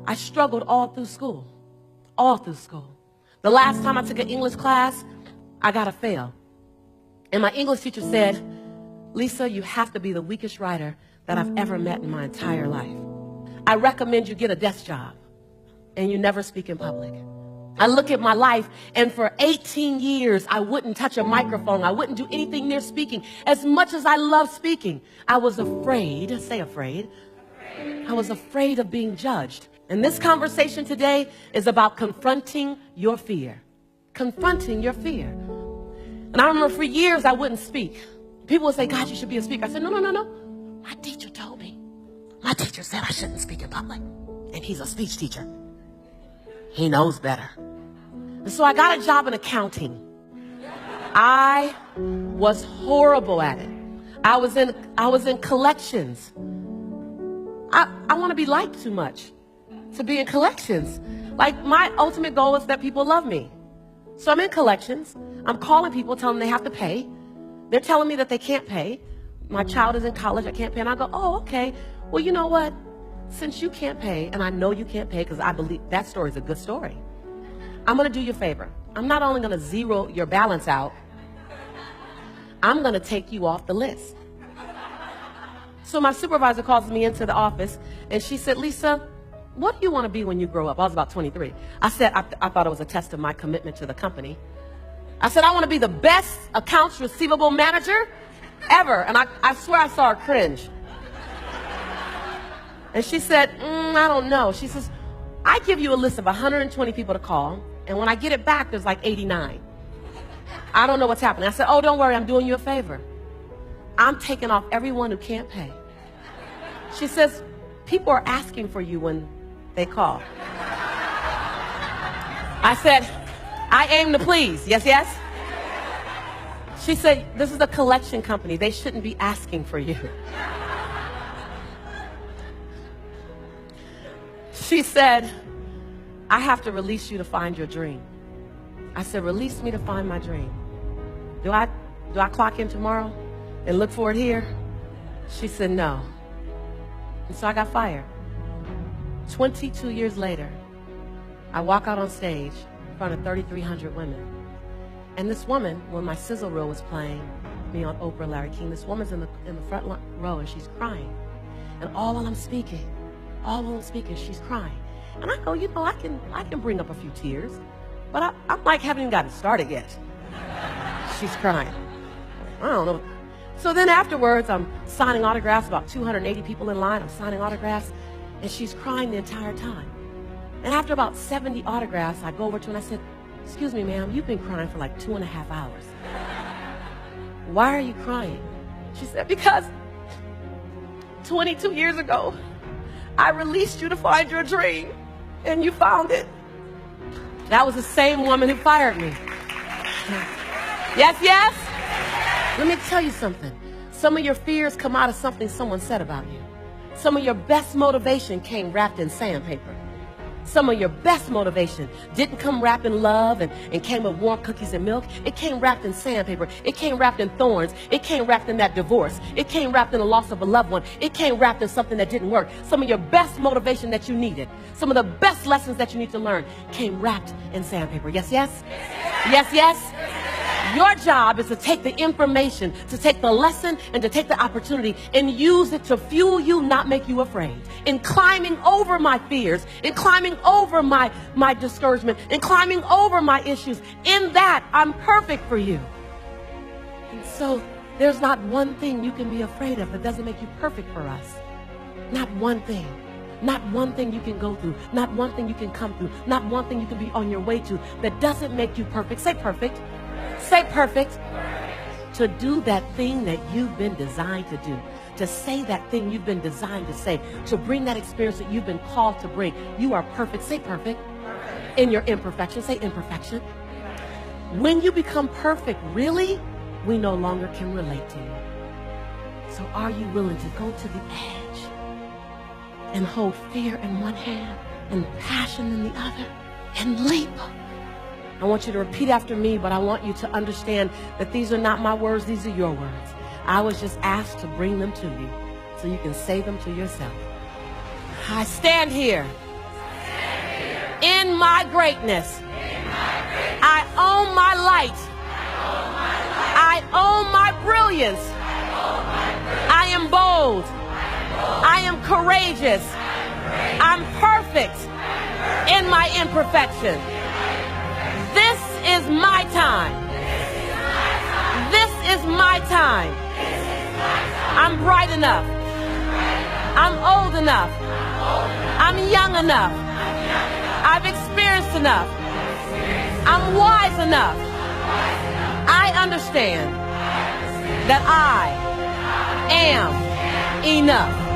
I struggled all through school. All through school. The last time I took an English class, I got a fail. And my English teacher said, Lisa, you have to be the weakest writer that I've ever met in my entire life. I recommend you get a desk job and you never speak in public. I look at my life, and for 18 years, I wouldn't touch a microphone. I wouldn't do anything near speaking. As much as I love speaking, I was afraid, say afraid. I was afraid of being judged. And this conversation today is about confronting your fear. Confronting your fear. And I remember for years I wouldn't speak. People would say, God, you should be a speaker. I said, no. My teacher told me. My teacher said I shouldn't speak in public. And he's a speech teacher. He knows better. And so I got a job in accounting. I was horrible at it. I was in collections. I want to be liked too much to be in collections. Like, my ultimate goal is that people love me. So I'm in collections. I'm calling people, telling them they have to pay. They're telling me that they can't pay. My child is in college, I can't pay. And I go, oh, okay. Well, you know what? Since you can't pay, and I know you can't pay because I believe that story is a good story, I'm going to do you a favor. I'm not only going to zero your balance out, I'm going to take you off the list. So my supervisor calls me into the office, and she said, Lisa, what do you want to be when you grow up? I was about 23. I said, I thought it was a test of my commitment to the company. I said, I want to be the best accounts receivable manager ever. And I swear I saw her cringe. And she said, I don't know. She says, I give you a list of 120 people to call, and when I get it back, there's like 89. I don't know what's happening. I said, oh, don't worry, I'm doing you a favor. I'm taking off everyone who can't pay. She says, people are asking for you when they call. I said, I aim to please. Yes, yes? She said, this is a collection company. They shouldn't be asking for you. She said, I have to release you to find your dream. I said, release me to find my dream. Do I clock in tomorrow and look for it here? She said, no. And so I got fired. 22 years later, I walk out on stage in front of 3,300 women. And this woman, when my sizzle reel was playing me on Oprah, Larry King, this woman's in the front row and she's crying. And all while I'm speaking, she's crying. And I go, you know, I can bring up a few tears, but I'm like, haven't even gotten started yet. She's crying. I don't know. So then afterwards, I'm signing autographs, about 280 people in line. I'm signing autographs, and she's crying the entire time. And after about 70 autographs, I go over to her and I said, excuse me, ma'am, you've been crying for like 2.5 hours. Why are you crying? She said, because 22 years ago, I released you to find your dream, and you found it. That was the same woman who fired me. Yes, yes? Let me tell you something. Some of your fears come out of something someone said about you. Some of your best motivation came wrapped in sandpaper. Some of your best motivation didn't come wrapped in love and came with warm cookies and milk. It came wrapped in sandpaper. It came wrapped in thorns. It came wrapped in that divorce. It came wrapped in the loss of a loved one. It came wrapped in something that didn't work. Some of your best motivation that you needed, some of the best lessons that you need to learn came wrapped in sandpaper. Yes, yes? Yes, yes? Your job is to take the information, to take the lesson, and to take the opportunity and use it to fuel you, not make you afraid. In climbing over my fears, in climbing over my discouragement, in climbing over my issues, in that, I'm perfect for you. And so there's not one thing you can be afraid of that doesn't make you perfect for us. Not one thing. Not one thing you can go through. Not one thing you can come through. Not one thing you can be on your way to that doesn't make you perfect. Say perfect. Say perfect. To do that thing that you've been designed to do. To say that thing you've been designed to say. To bring that experience that you've been called to bring. You are perfect. Say perfect. In your imperfection. Say imperfection. When you become perfect, really, we no longer can relate to you. So are you willing to go to the edge and hold fear in one hand and passion in the other and leap? I want you to repeat after me, but I want you to understand that these are not my words, these are your words. I was just asked to bring them to you so you can say them to yourself. I stand here In my greatness, I own my light. I own my brilliance. I am bold. I am courageous. I'm perfect in my imperfection. This is my time. This is my time. I'm bright enough. I'm old enough. I'm young enough. I've experienced enough. I'm wise enough. I understand that I am enough.